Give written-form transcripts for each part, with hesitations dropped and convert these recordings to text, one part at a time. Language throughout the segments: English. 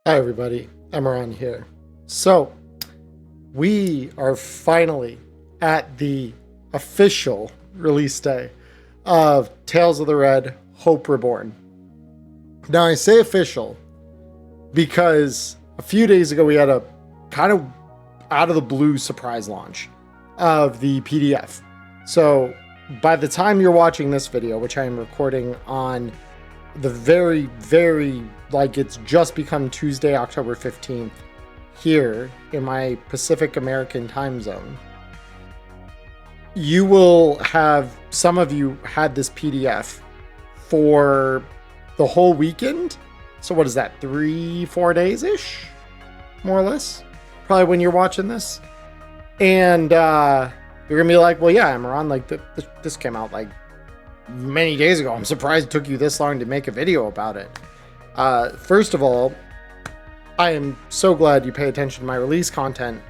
Hi everybody, Emmerron here. So, we are finally at the official release day of Tales of the Red Hope Reborn. Now I say official because a few days ago we had a kind of out of the blue surprise launch of the PDF. So by the time you're watching this video, which I am recording on the very like it's just become Tuesday, October 15th here in my Pacific American time zone, you will have, some of you had this PDF for the whole weekend. So what is that, 3-4 days ish, more or less, probably when you're watching this. And you're gonna be like, well, yeah, Emmerron, like this came out like many days ago. I'm surprised it took you this long to make a video about it. First of all, I am so glad you pay attention to my release content.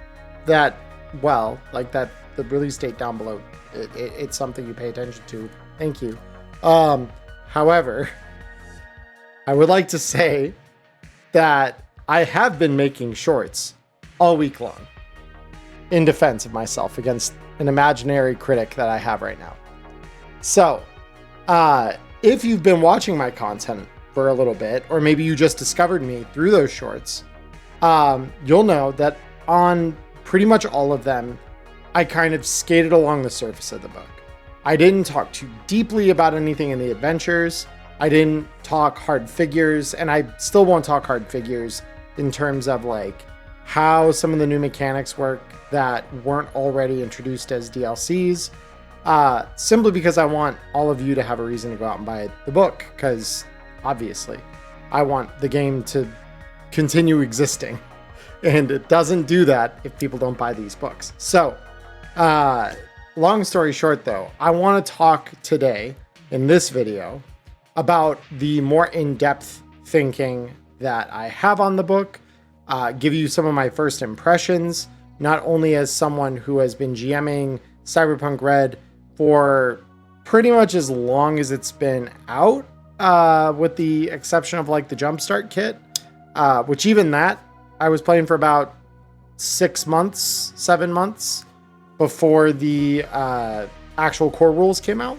That, well, like that, the release date down below, it's something you pay attention to. Thank you. However, I would like to say that I have been making shorts all week long in defense of myself against an imaginary critic that I have right now. So, if you've been watching my content for a little bit, or maybe you just discovered me through those shorts, you'll know that on pretty much all of them, I kind of skated along the surface of the book. I didn't talk too deeply about anything in the adventures. I didn't talk hard figures, and I still won't talk hard figures in terms of like how some of the new mechanics work that weren't already introduced as DLCs. Simply because I want all of you to have a reason to go out and buy the book, because obviously I want the game to continue existing, and it doesn't do that if people don't buy these books. So, long story short though, I want to talk today in this video about the more in-depth thinking that I have on the book, give you some of my first impressions, not only as someone who has been GMing Cyberpunk Red for pretty much as long as it's been out, with the exception of like the Jumpstart kit, which even that I was playing for about 7 months before the actual core rules came out.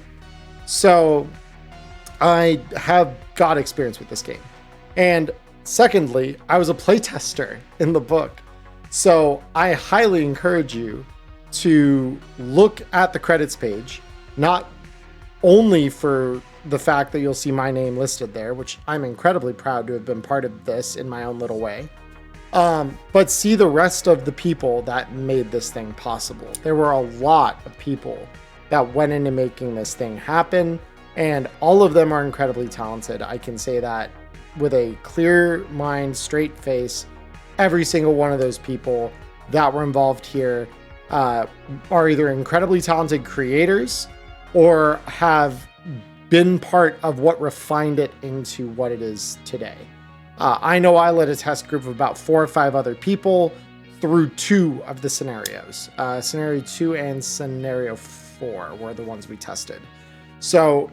So I have got experience with this game. And secondly, I was a playtester in the book. So I highly encourage you to look at the credits page, not only for the fact that you'll see my name listed there, which I'm incredibly proud to have been part of this in my own little way, but see the rest of the people that made this thing possible. There were a lot of people that went into making this thing happen, and all of them are incredibly talented. I can say that with a clear mind, straight face. Every single one of those people that were involved here are either incredibly talented creators or have been part of what refined it into what it is today. I know I led a test group of about 4 or 5 other people through 2 of the scenarios. Scenario 2 and Scenario 4 were the ones we tested. So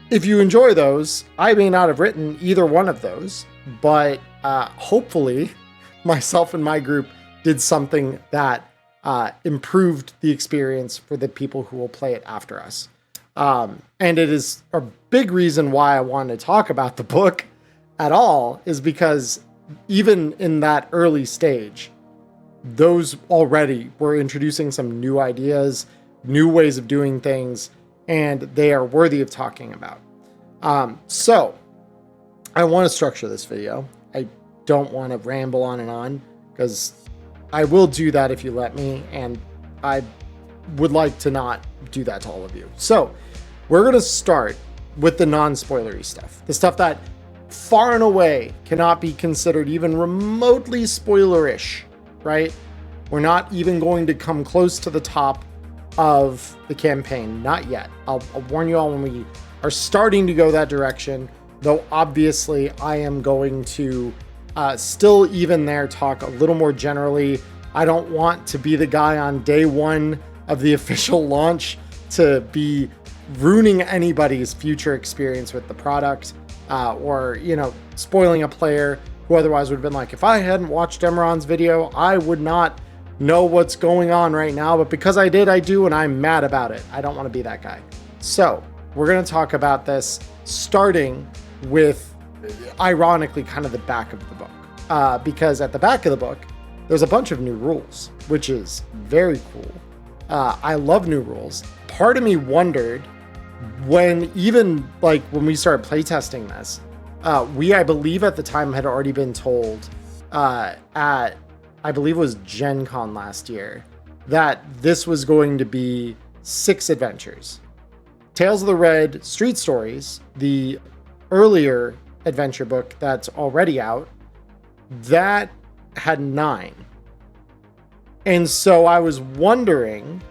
if you enjoy those, I may not have written either one of those, but hopefully myself and my group did something that improved the experience for the people who will play it after us. And it is a big reason why I wanted to talk about the book at all, is because even in that early stage, those already were introducing some new ideas, new ways of doing things, and they are worthy of talking about. So I want to structure this video. I don't want to ramble on, because I will do that if you let me, and I would like to not do that to all of you. So we're going to start with the non-spoilery stuff, the stuff that far and away cannot be considered even remotely spoilerish, right? We're not even going to come close to the top of the campaign, not yet. I'll warn you all when we are starting to go that direction, though obviously I am going to still even there talk a little more generally. I don't want to be the guy on day 1 of the official launch to be ruining anybody's future experience with the product, or, you know, spoiling a player who otherwise would have been like, if I hadn't watched Emmerron's video, I would not know what's going on right now. But because I did, I do, and I'm mad about it. I don't want to be that guy. So we're going to talk about this starting with, ironically, kind of the back of the book. Because at the back of the book, there's a bunch of new rules, which is very cool. I love new rules. Part of me wondered when we started playtesting this, I believe at the time had already been told at, I believe it was Gen Con last year, that this was going to be 6 adventures. Tales of the Red Street Stories, the earlier adventure book that's already out, that had 9. And so I was wondering,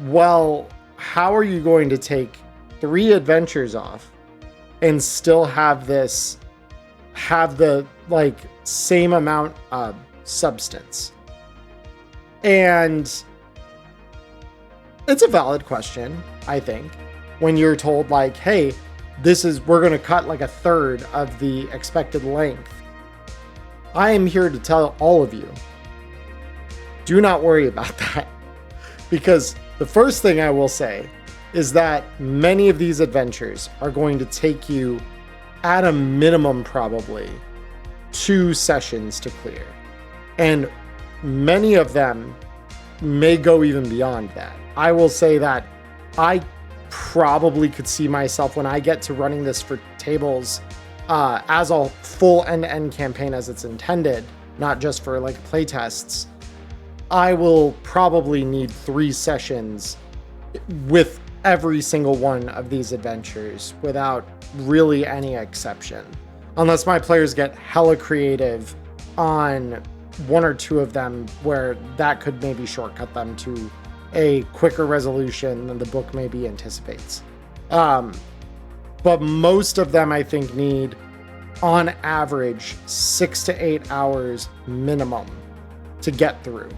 well, how are you going to take 3 adventures off and still have the same amount of substance? And it's a valid question, I think, when you're told like, hey, we're going to cut like a third of the expected length. I am here to tell all of you, do not worry about that. Because the first thing I will say is that many of these adventures are going to take you, at a minimum, probably 2 sessions to clear. And many of them may go even beyond that. I will say that I probably could see myself, when I get to running this for tables as a full end-to-end campaign as it's intended, not just for like playtests, I will probably need 3 sessions with every single one of these adventures without really any exception. Unless my players get hella creative on 1 or 2 of them, where that could maybe shortcut them to a quicker resolution than the book maybe anticipates. But most of them, I think, need, on average, 6 to 8 hours minimum to get through.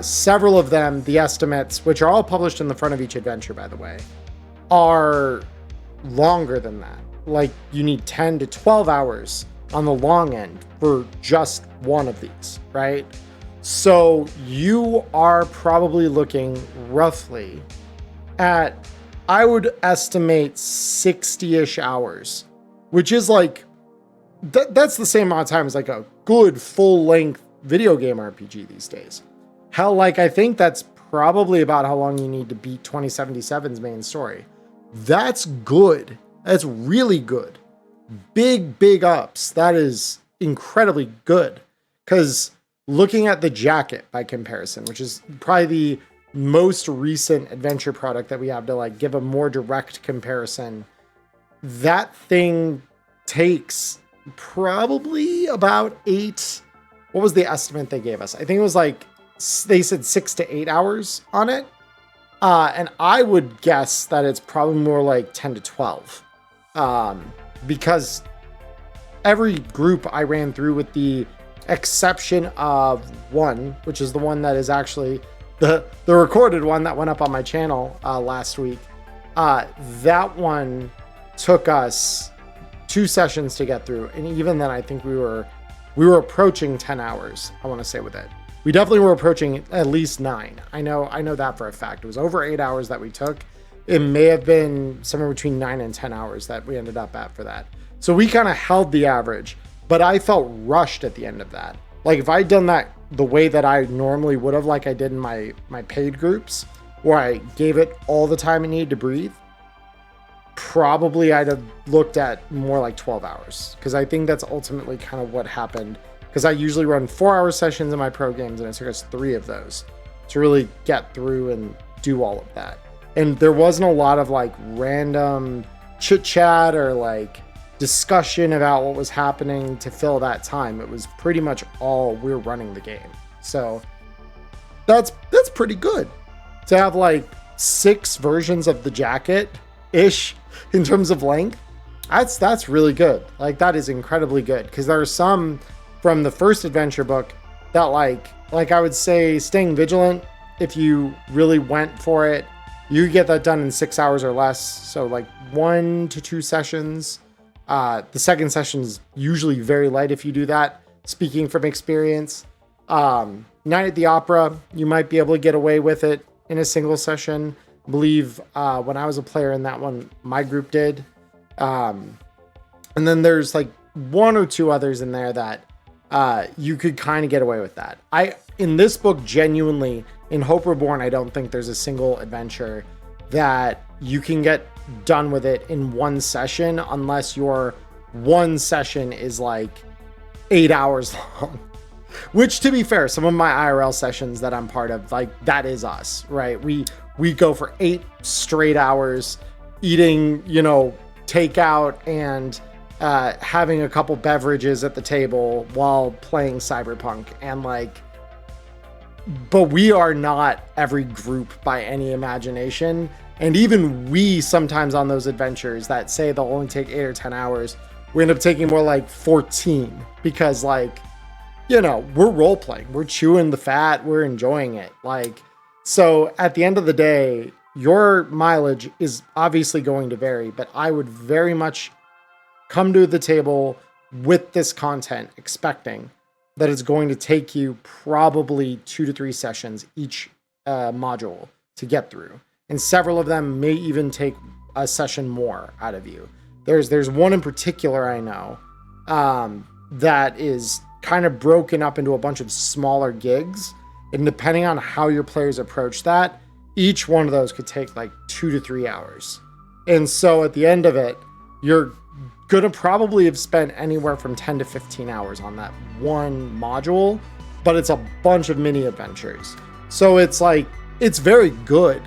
Several of them, the estimates, which are all published in the front of each adventure, by the way, are longer than that. Like, you need 10 to 12 hours on the long end for just one of these, right? So you are probably looking roughly at, I would estimate 60-ish hours, which is like, that's the same amount of time as like a good full-length video game RPG these days. Hell, like, I think that's probably about how long you need to beat 2077's main story. That's good. That's really good. Big ups. That is incredibly good. Because looking at the jacket by comparison, which is probably the most recent adventure product that we have to like give a more direct comparison, that thing takes probably about 8. What was the estimate they gave us? I think it was like, they said 6 to 8 hours on it. And I would guess that it's probably more like 10 to 12. Because every group I ran through, with the exception of one, which is the one that is actually the recorded one that went up on my channel last week, that one took us 2 sessions to get through. And even then, I think we were approaching 10 hours, I want to say, with it. We definitely were approaching at least 9. I know that for a fact. It was over 8 hours that we took. It may have been somewhere between 9 and 10 hours that we ended up at for that. So we kind of held the average, but I felt rushed at the end of that. Like, if I'd done that the way that I normally would have, like I did in my paid groups, where I gave it all the time it needed to breathe, probably I'd have looked at more like 12 hours. Because I think that's ultimately kind of what happened. Because I usually run 4-hour sessions in my pro games, and it took us 3 of those to really get through and do all of that. And there wasn't a lot of like random chit chat or like discussion about what was happening to fill that time. It was pretty much all we're running the game. So that's pretty good to have like 6 versions of the jacket ish in terms of length. That's really good. Like, that is incredibly good, because there are some from the first adventure book that like I would say, staying vigilant, if you really went for it, you get that done in 6 hours or less. So like 1 to 2 sessions The second session is usually very light if you do that, speaking from experience. Night at the Opera, you might be able to get away with it in a single session. I believe when I was a player in that one, my group did. And then there's like one or two others in there that you could kind of get away with that. In this book, genuinely, in Hope Reborn, I don't think there's a single adventure that you can get done with it in one session unless your one session is like 8 hours long. Which, to be fair, some of my IRL sessions that I'm part of, like, that is us, right? We go for 8 straight hours eating, takeout and having a couple beverages at the table while playing Cyberpunk. And but we are not every group by any imagination. And even we sometimes on those adventures that say they'll only take 8 or 10 hours, we end up taking more like 14 because we're role playing, we're chewing the fat, we're enjoying it. So at the end of the day, your mileage is obviously going to vary, but I would very much come to the table with this content expecting that it's going to take you probably 2 to 3 sessions each module to get through. And several of them may even take a session more out of you. There's one in particular I know that is kind of broken up into a bunch of smaller gigs. And depending on how your players approach that, each one of those could take like 2 to 3 hours. And so at the end of it, you're going to probably have spent anywhere from 10 to 15 hours on that one module, but it's a bunch of mini adventures. So it's very good,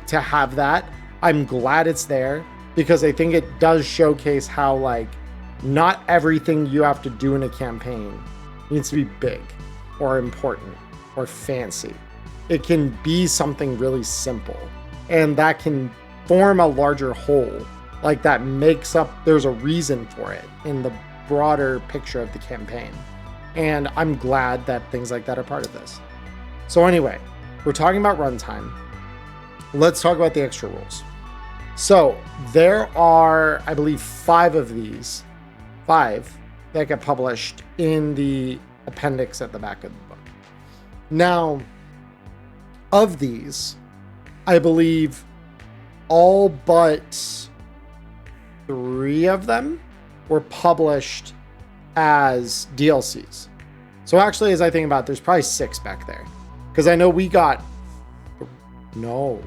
to have that. I'm glad it's there because I think it does showcase how, not everything you have to do in a campaign needs to be big or important or fancy. It can be something really simple, and that can form a larger whole. That makes up, there's a reason for it in the broader picture of the campaign. And I'm glad that things like that are part of this. So anyway, we're talking about runtime. Let's talk about the extra rules. So there are, I believe, 5 of these, 5 that get published in the appendix at the back of the book. Now, of these, I believe all but 3 of them were published as DLCs. So actually, as I think about it, there's probably 6 back there. Because I know we got... No,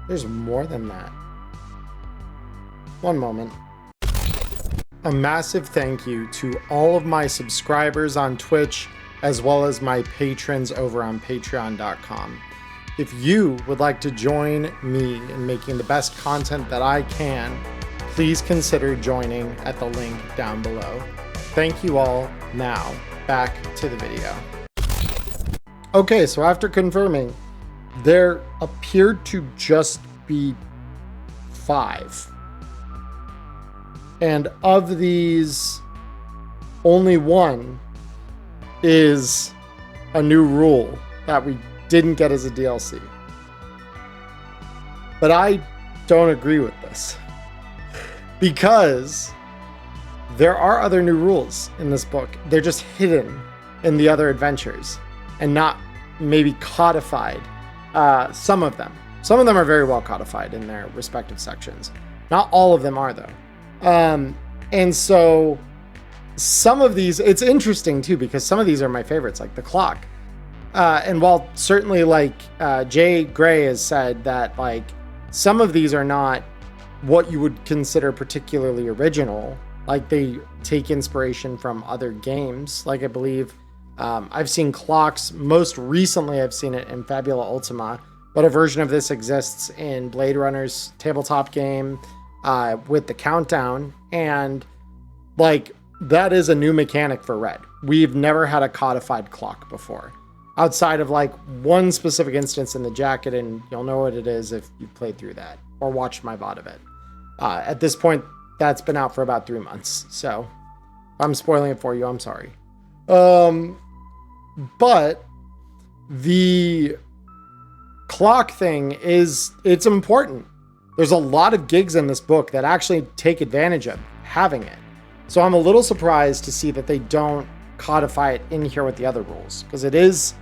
there's more than that. One moment. A massive thank you to all of my subscribers on Twitch, as well as my patrons over on patreon.com. If you would like to join me in making the best content that I can, please consider joining at the link down below. Thank you all. Now, back to the video. Okay, so after confirming, there appeared to just be 5. And of these, only one is a new rule that we didn't get as a DLC. But I don't agree with this. Because there are other new rules in this book. They're just hidden in the other adventures and not maybe codified. Some of them. Some of them are very well codified in their respective sections. Not all of them are, though. And so some of these, it's interesting too, because some of these are my favorites, like the clock. And while certainly Jay Gray has said that some of these are not what you would consider particularly original, they take inspiration from other games. I believe I've seen clocks. Most recently, I've seen it in Fabula Ultima, but a version of this exists in Blade Runner's tabletop game with the countdown. And that is a new mechanic for Red. We've never had a codified clock before, outside of one specific instance in the jacket, and you'll know what it is if you played through that or watched my VOD of it. At this point, that's been out for about 3 months, so if I'm spoiling it for you, I'm sorry. But the clock thing it's important. There's a lot of gigs in this book that actually take advantage of having it. So I'm a little surprised to see that they don't codify it in here with the other rules, because it is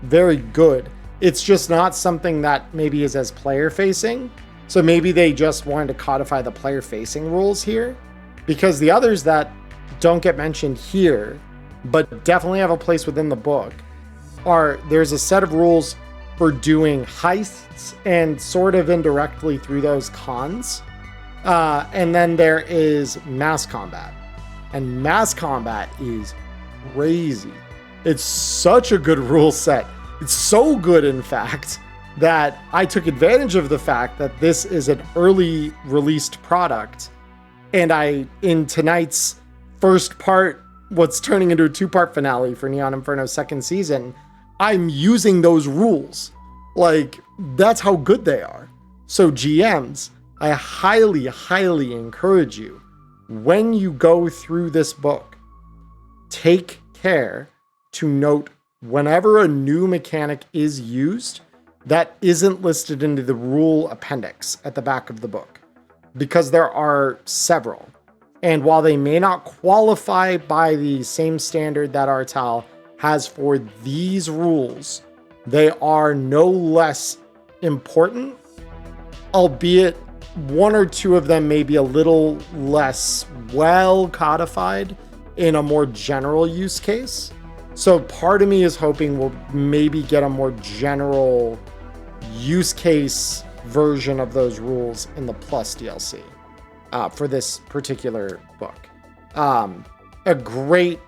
very good. It's just not something that maybe is as player facing. So maybe they just wanted to codify the player facing rules here, because the others that don't get mentioned here, but definitely have a place within the book, there's a set of rules for doing heists and sort of indirectly through those cons. And then there is mass combat. And mass combat is crazy. It's such a good rule set. It's so good, in fact, that I took advantage of the fact that this is an early released product. And in tonight's first part, what's turning into a 2-part finale for Neon Inferno's second season, I'm using those rules. Like, that's how good they are. So GMs, I highly, highly encourage you, when you go through this book, take care to note whenever a new mechanic is used that isn't listed into the rule appendix at the back of the book, because there are several. And while they may not qualify by the same standard that Artel has for these rules, they are no less important, albeit one or two of them may be a little less well codified in a more general use case. So part of me is hoping we'll maybe get a more general use case version of those rules in the Plus DLC for this particular book. A great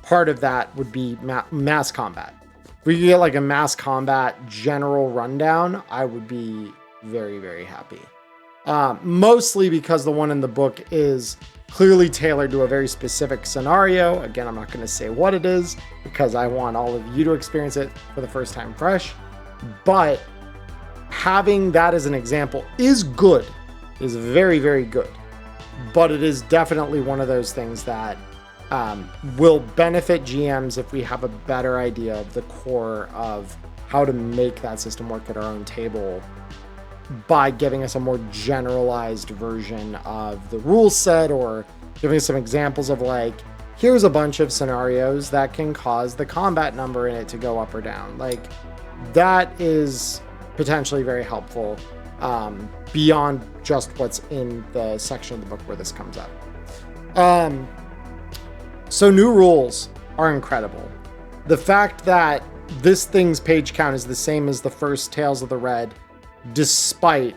part of that would be mass combat. If we could get like a mass combat general rundown, I would be very, very happy. Mostly because the one in the book is clearly tailored to a very specific scenario. Again, I'm not going to say what it is because I want all of you to experience it for the first time fresh. But having that as an example is good, is very, very good. But it is definitely one of those things that will benefit GMs if we have a better idea of the core of how to make that system work at our own table, by giving us a more generalized version of the rule set, or giving us some examples of like, here's a bunch of scenarios that can cause the combat number in it to go up or down. Like, that is potentially very helpful beyond just what's in the section of the book where this comes up. So new rules are incredible. The fact that this thing's page count is the same as the first Tales of the Red, despite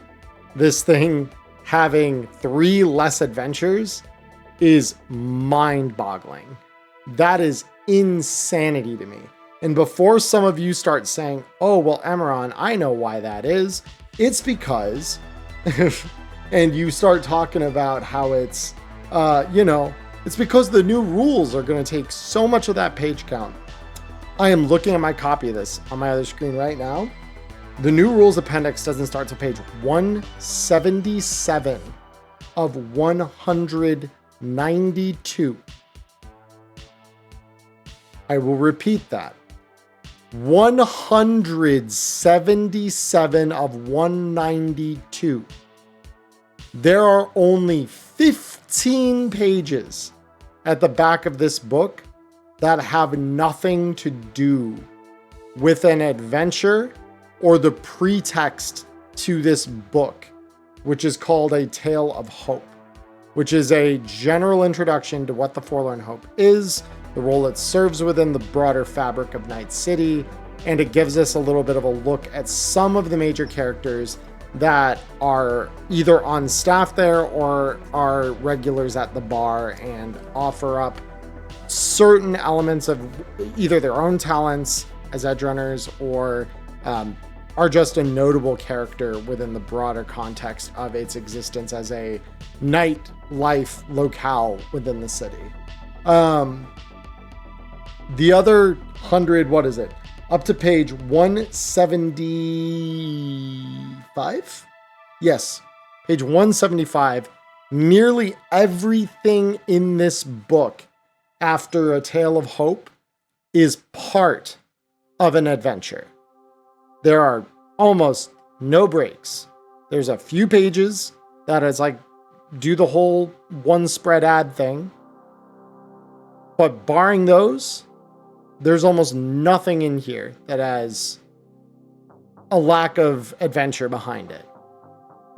this thing having 3 less adventures, is mind-boggling. That is insanity to me. And before some of you start saying, oh, well, Emmerron, I know why that is. It's because, and you start talking about how it's, it's because the new rules are going to take so much of that page count. I am looking at my copy of this on my other screen right now. The new rules appendix doesn't start to page 177 of 192. I will repeat that. 177 of 192. There are only 15 pages at the back of this book that have nothing to do with an adventure or the pretext to this book, which is called A Tale of Hope, which is a general introduction to what the Forlorn Hope is, the role it serves within the broader fabric of Night City, and it gives us a little bit of a look at some of the major characters that are either on staff there or are regulars at the bar, and offer up certain elements of either their own talents as edge runners or are just a notable character within the broader context of its existence as a nightlife locale within the city. The other 100, what is it? Up to page 175? Yes, page 175. Nearly everything in this book after A Tale of Hope is part of an adventure. There are almost no breaks. There's a few pages that is like do the whole one spread ad thing. But barring those, there's almost nothing in here that has a lack of adventure behind it.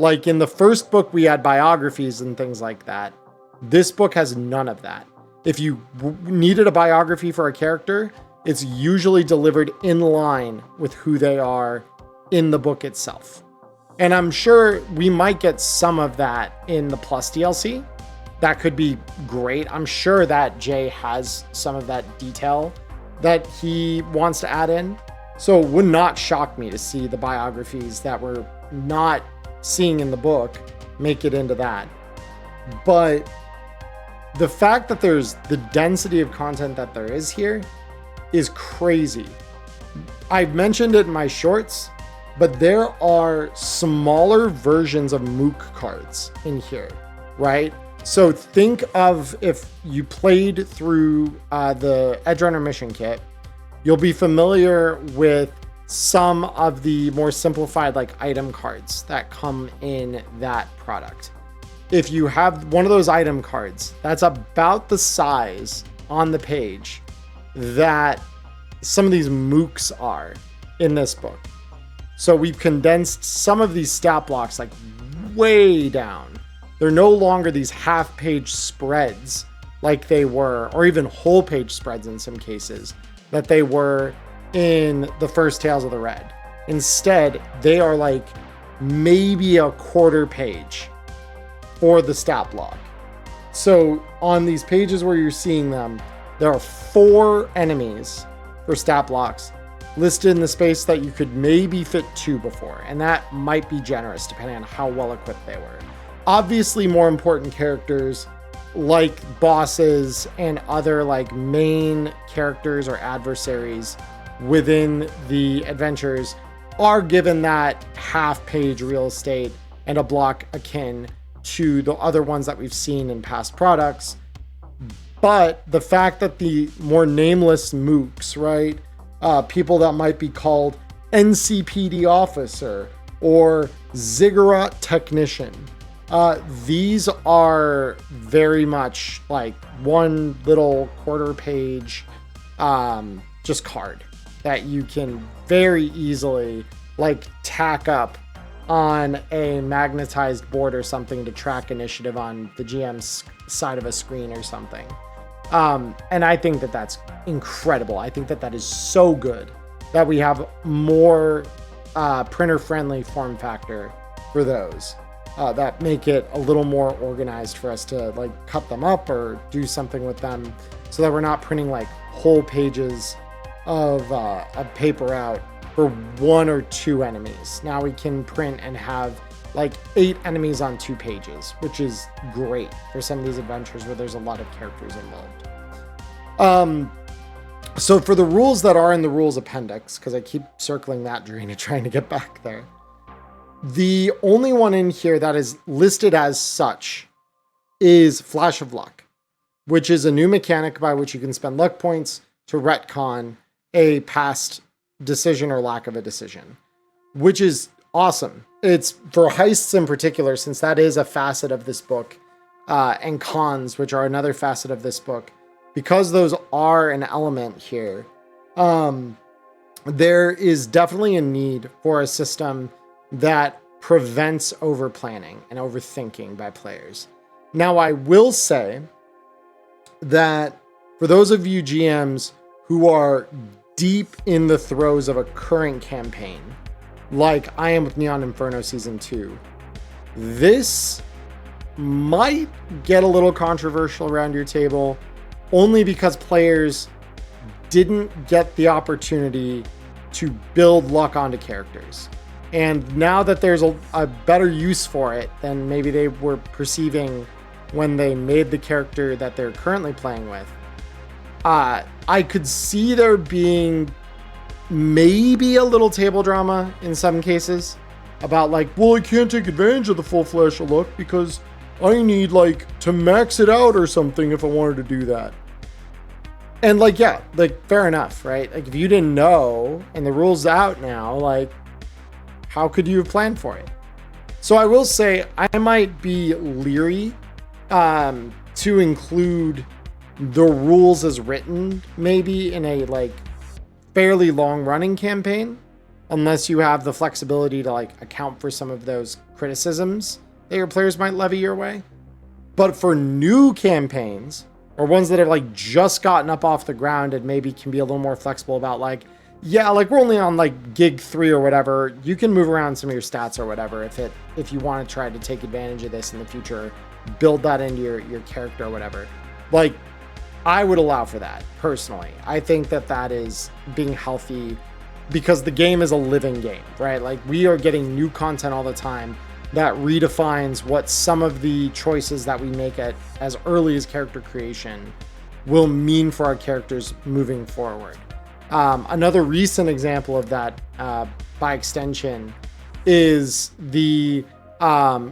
Like in the first book, we had biographies and things like that. This book has none of that. If you needed a biography for a character, it's usually delivered in line with who they are in the book itself. And I'm sure we might get some of that in the Plus DLC. That could be great. I'm sure that Jay has some of that detail that he wants to add in. So it would not shock me to see the biographies that we're not seeing in the book make it into that. But the fact that there's the density of content that there is here is crazy. I've mentioned it in my shorts, but there are smaller versions of Mook cards in here, right? So think of if you played through the Edgerunner mission kit, you'll be familiar with some of the more simplified like item cards that come in that product. If you have one of those item cards, that's about the size on the page that some of these mooks are in this book. So we've condensed some of these stat blocks like way down. They're no longer these half-page spreads like they were, or even whole-page spreads in some cases, that they were in the first Tales of the Red. Instead, they are like maybe a quarter page for the stat block. So on these pages where you're seeing them, there are 4 enemies for stat blocks listed in the space that you could maybe fit 2 before. And that might be generous depending on how well equipped they were. Obviously, more important characters like bosses and other like main characters or adversaries within the adventures are given that half-page real estate and a block akin to the other ones that we've seen in past products. But the fact that the more nameless mooks, right, people that might be called NCPD officer or ziggurat technician, these are very much like one little quarter page just card that you can very easily like tack up on a magnetized board or something to track initiative on the GM's side of a screen or something. And I think that that's incredible. I think that that is so good that we have more printer-friendly form factor for those that make it a little more organized for us to like cut them up or do something with them so that we're not printing like whole pages of paper out for 1 or 2 enemies. Now we can print and have like 8 enemies on 2 pages, which is great for some of these adventures where there's a lot of characters involved. So for the rules that are in the rules appendix, because I keep circling that Drina trying to get back there, the only one in here that is listed as such is Flash of Luck, which is a new mechanic by which you can spend luck points to retcon a past decision or lack of a decision, which is awesome. It's for heists in particular, since that is a facet of this book, and cons, which are another facet of this book. Because those are an element here, there is definitely a need for a system that prevents over planning and overthinking by players. Now, I will say that for those of you GMs who are deep in the throes of a current campaign, like I am with Neon Inferno Season 2, this might get a little controversial around your table, only because players didn't get the opportunity to build luck onto characters. And now that there's a better use for it than maybe they were perceiving when they made the character that they're currently playing with, I could see there being maybe a little table drama in some cases about like, well, I can't take advantage of the full flash of luck because I need like to max it out or something if I wanted to do that. And like, yeah, like fair enough, right? Like if you didn't know and the rule's out now, like how could you have planned for it? So I will say I might be leery to include the rules as written, maybe in a like fairly long running campaign, unless you have the flexibility to like account for some of those criticisms that your players might levy your way. But for new campaigns or ones that have like just gotten up off the ground and maybe can be a little more flexible about like, yeah, like we're only on like gig 3 or whatever, you can move around some of your stats or whatever if you want to try to take advantage of this in the future, build that into your character or whatever. Like, I would allow for that personally. I think that is being healthy because the game is a living game, right? Like, we are getting new content all the time that redefines what some of the choices that we make at as early as character creation will mean for our characters moving forward. Another recent example of that, by extension, is the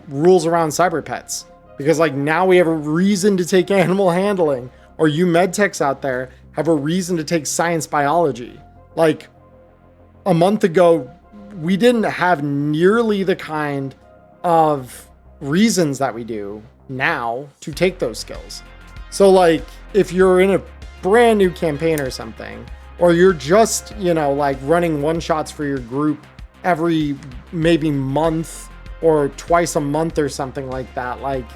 rules around cyber pets. Because like now we have a reason to take animal handling, or you medtechs out there have a reason to take science biology. Like a month ago, we didn't have nearly the kind of reasons that we do now to take those skills. So like if you're in a brand new campaign or something, or you're just, like running one shots for your group every maybe month or twice a month or something like that, like,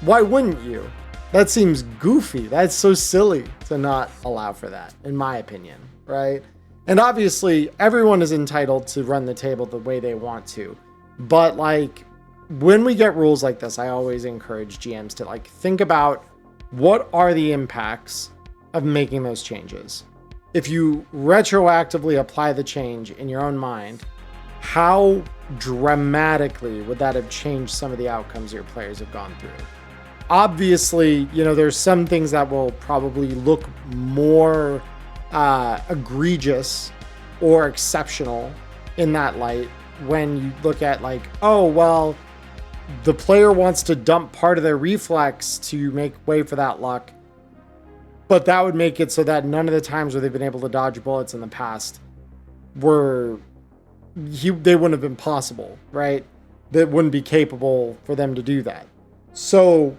why wouldn't you? That seems goofy. That's so silly to not allow for that, in my opinion, right? And obviously, everyone is entitled to run the table the way they want to. But like, when we get rules like this, I always encourage GMs to like think about what are the impacts of making those changes. If you retroactively apply the change in your own mind, how dramatically would that have changed some of the outcomes your players have gone through? Obviously, there's some things that will probably look more egregious or exceptional in that light when you look at like, oh, well, the player wants to dump part of their reflex to make way for that luck. But that would make it so that none of the times where they've been able to dodge bullets in the past they wouldn't have been possible, right? That wouldn't be capable for them to do that. So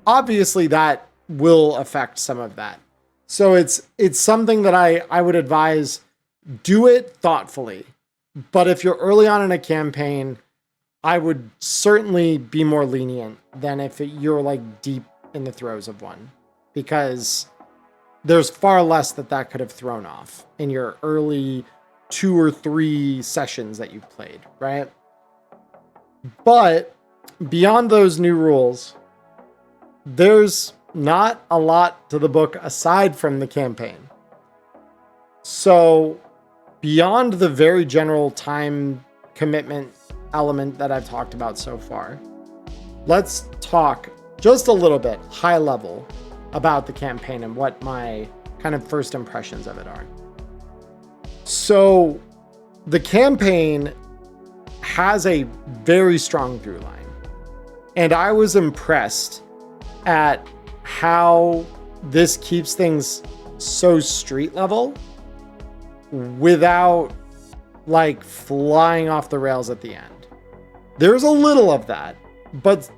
obviously that will affect some of that. So it's something that I would advise, do it thoughtfully. But if you're early on in a campaign, I would certainly be more lenient than if you're like deep in the throes of one, because there's far less that could have thrown off in your early 2 or 3 sessions that you've played, right? But beyond those new rules, there's not a lot to the book aside from the campaign. So beyond the very general time commitment element that I've talked about so far, let's talk just a little bit high level about the campaign and what my kind of first impressions of it are. So the campaign has a very strong through line, and I was impressed at how this keeps things so street level without like flying off the rails at the end. There's a little of that, but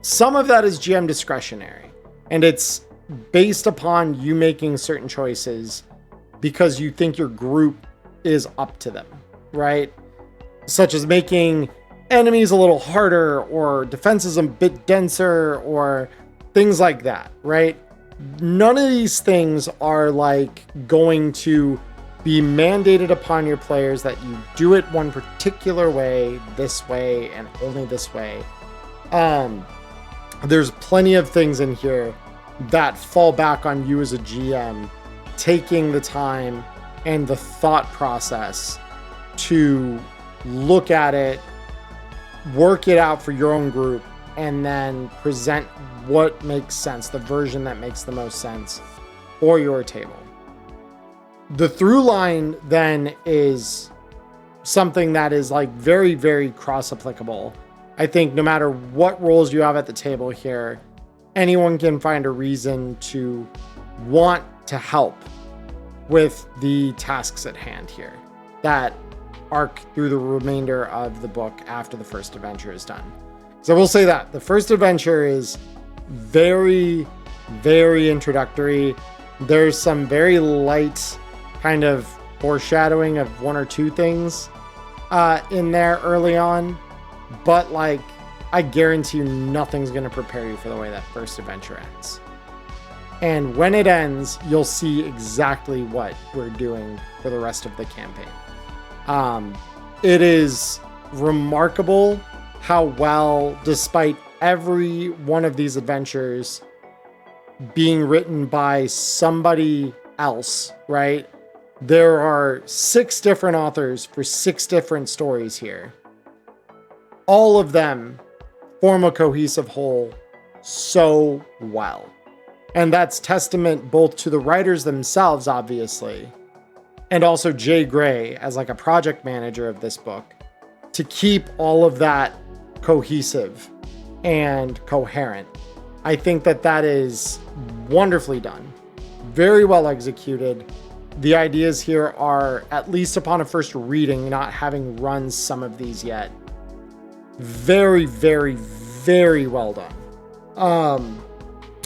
some of that is GM discretionary, and it's based upon you making certain choices because you think your group is up to them, right? Such as making enemies a little harder or defenses a bit denser or things like that, right? None of these things are like going to be mandated upon your players that you do it one particular way, this way, and only this way. There's plenty of things in here that fall back on you as a GM, taking the time and the thought process to look at it, work it out for your own group, and then present what makes sense, the version that makes the most sense for your table. The through line then is something that is like very, very cross applicable. I think no matter what roles you have at the table here, anyone can find a reason to want to help with the tasks at hand here that arc through the remainder of the book after the first adventure is done. So we'll say that the first adventure is very very introductory. There's some very light kind of foreshadowing of one or two things in there early on, but like I guarantee you nothing's going to prepare you for the way that first adventure ends. And when it ends, you'll see exactly what we're doing for the rest of the campaign. It is remarkable how well, despite every one of these adventures being written by somebody else, right? There are 6 different authors for 6 different stories here. All of them form a cohesive whole so well. And that's testament both to the writers themselves, obviously, and also Jay Gray as like a project manager of this book to keep all of that cohesive and coherent. I think that that is wonderfully done, very well executed. The ideas here are, at least upon a first reading, not having run some of these yet, very, very, very well done.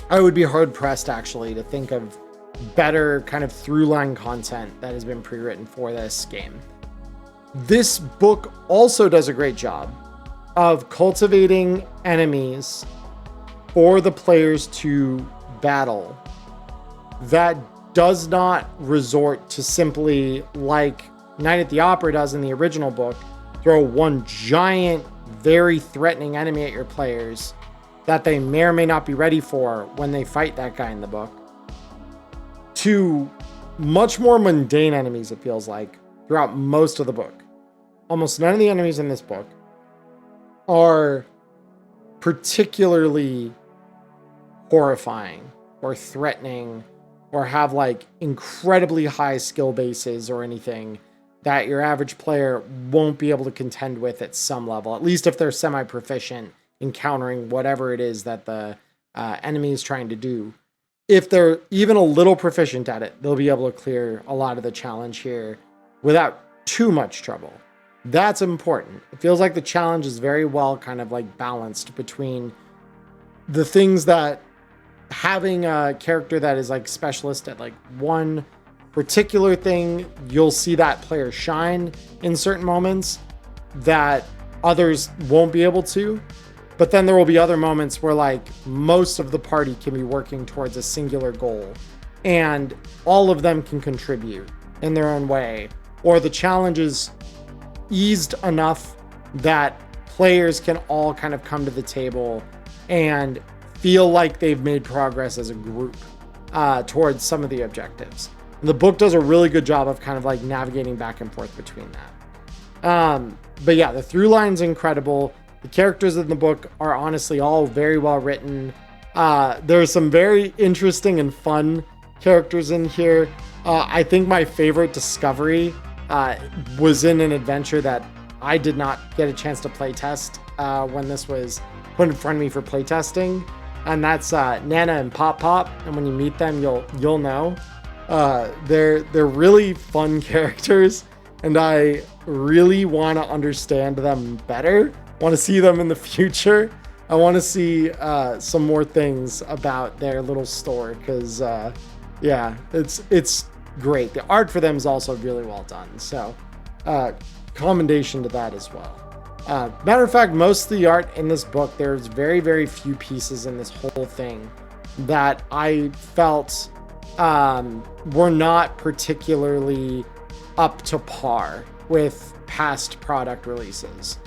I would be hard pressed actually to think of better kind of through line content that has been pre-written for this game. This book also does a great job of cultivating enemies for the players to battle that does not resort to simply, like Night at the Opera does in the original book, throw one giant, very threatening enemy at your players that they may or may not be ready for when they fight that guy in the book, to much more mundane enemies, it feels like, throughout most of the book. Almost none of the enemies in this book are particularly horrifying or threatening or have like incredibly high skill bases or anything that your average player won't be able to contend with at some level, at least if they're semi-proficient encountering whatever it is that the enemy is trying to do. If they're even a little proficient at it, they'll be able to clear a lot of the challenge here without too much trouble. That's important. It feels like the challenge is very well kind of like balanced between the things that having a character that is like specialist at like one particular thing, you'll see that player shine in certain moments that others won't be able to. But then there will be other moments where like most of the party can be working towards a singular goal and all of them can contribute in their own way, or the challenge is eased enough that players can all kind of come to the table and feel like they've made progress as a group towards some of the objectives. And the book does a really good job of kind of like navigating back and forth between that. But yeah, the through line's incredible. The characters in the book are honestly all very well written. There's some very interesting and fun characters in here. I think my favorite discovery was in an adventure that I did not get a chance to playtest when this was put in front of me for playtesting, and that's Nana and Pop Pop. And when you meet them, you'll know. They're really fun characters, and I really want to understand them better. Want to see them in the future. I want to see some more things about their little store because yeah, it's great. The art for them is also really well done. So commendation to that as well. Matter of fact, most of the art in this book, there's very, very few pieces in this whole thing that I felt were not particularly up to par with past product releases.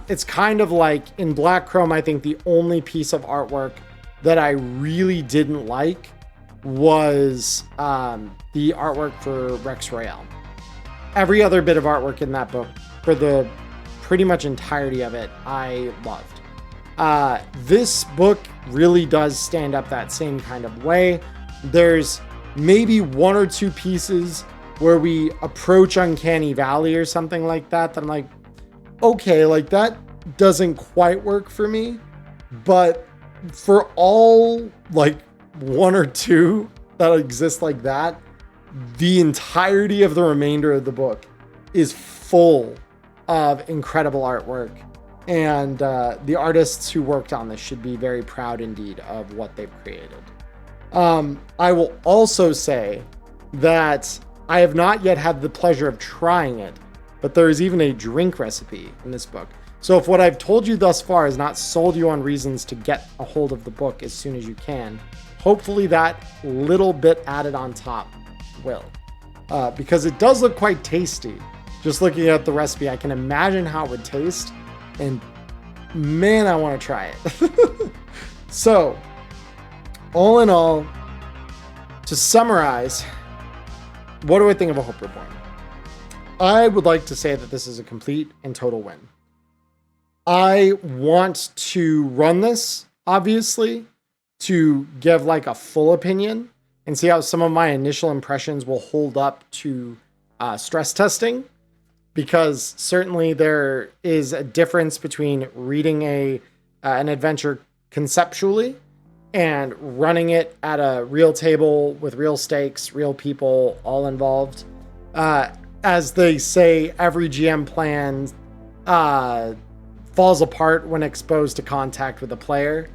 It's kind of like in Black Chrome, I think the only piece of artwork that I really didn't like was the artwork for Rex Royale. Every other bit of artwork in that book, for the pretty much entirety of it, I loved. This book really does stand up that same kind of way. There's maybe one or two pieces where we approach Uncanny Valley or something like that I'm like, okay, like that doesn't quite work for me. But for all like one or two that exist like that, the entirety of the remainder of the book is full of incredible artwork. And the artists who worked on this should be very proud indeed of what they've created. I will also say that I have not yet had the pleasure of trying it, but there is even a drink recipe in this book. So if what I've told you thus far has not sold you on reasons to get a hold of the book as soon as you can, hopefully that little bit added on top will. Because it does look quite tasty. Just looking at the recipe, I can imagine how it would taste, and man, I want to try it. So, all in all, to summarize, what do I think of A Hope Reborn? I would like to say that this is a complete and total win. I want to run this, obviously, to give like a full opinion and see how some of my initial impressions will hold up to stress testing, because certainly there is a difference between reading an adventure conceptually and running it at a real table with real stakes, real people all involved. As they say, every GM plan falls apart when exposed to contact with a player.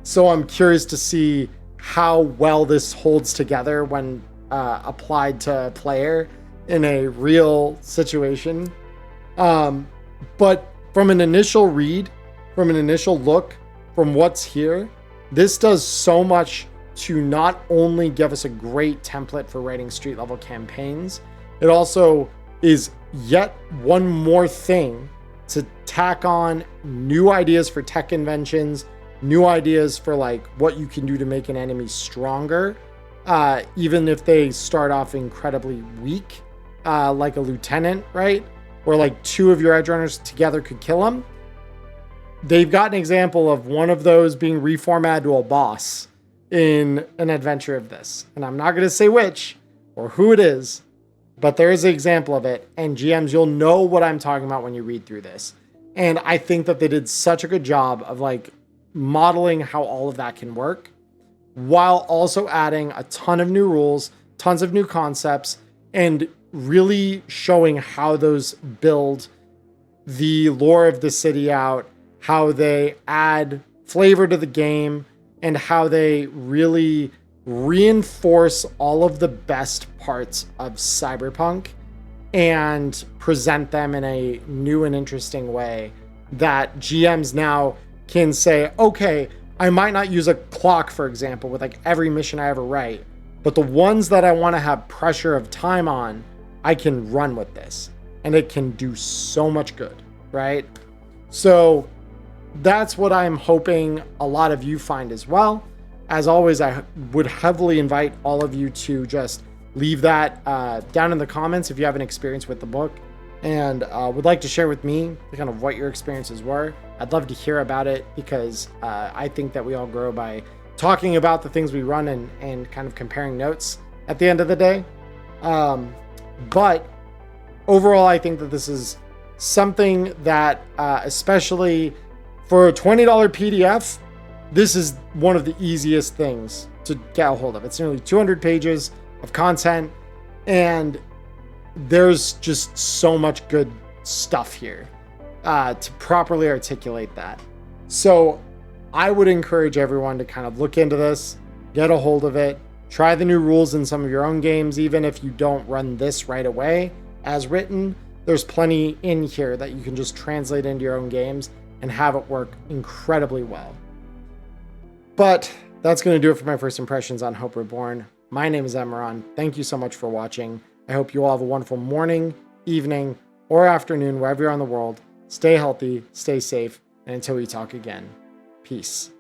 So I'm curious to see how well this holds together when applied to a player in a real situation. But from an initial read, from an initial look, from what's here, this does so much to not only give us a great template for writing street level campaigns, it also is yet one more thing to tack on new ideas for tech inventions, new ideas for like what you can do to make an enemy stronger, even if they start off incredibly weak, like a lieutenant, right? Where like two of your edge runners together could kill him. They've got an example of one of those being reformatted to a boss in an adventure of this. And I'm not going to say which or who it is, but there is an example of it, and GMs, you'll know what I'm talking about when you read through this. And I think that they did such a good job of like modeling how all of that can work, while also adding a ton of new rules, tons of new concepts, and really showing how those build the lore of the city out, how they add flavor to the game, and how they really reinforce all of the best parts of Cyberpunk and present them in a new and interesting way that GMs now can say, okay, I might not use a clock, for example, with like every mission I ever write, but the ones that I want to have pressure of time on, I can run with this, and it can do so much good, right? So that's what I'm hoping a lot of you find as well. As always, I would heavily invite all of you to just leave that down in the comments if you have an experience with the book and would like to share with me kind of what your experiences were. I'd love to hear about it, because I think that we all grow by talking about the things we run and kind of comparing notes at the end of the day. But overall, I think that this is something that, especially for a $20 PDF, this is one of the easiest things to get a hold of. It's nearly 200 pages of content, and there's just so much good stuff here to properly articulate that. So I would encourage everyone to kind of look into this, get a hold of it, try the new rules in some of your own games. Even if you don't run this right away as written, there's plenty in here that you can just translate into your own games and have it work incredibly well. But that's going to do it for my first impressions on Hope Reborn. My name is Emmerron. Thank you so much for watching. I hope you all have a wonderful morning, evening, or afternoon, wherever you are in the world. Stay healthy, stay safe, and until we talk again, peace.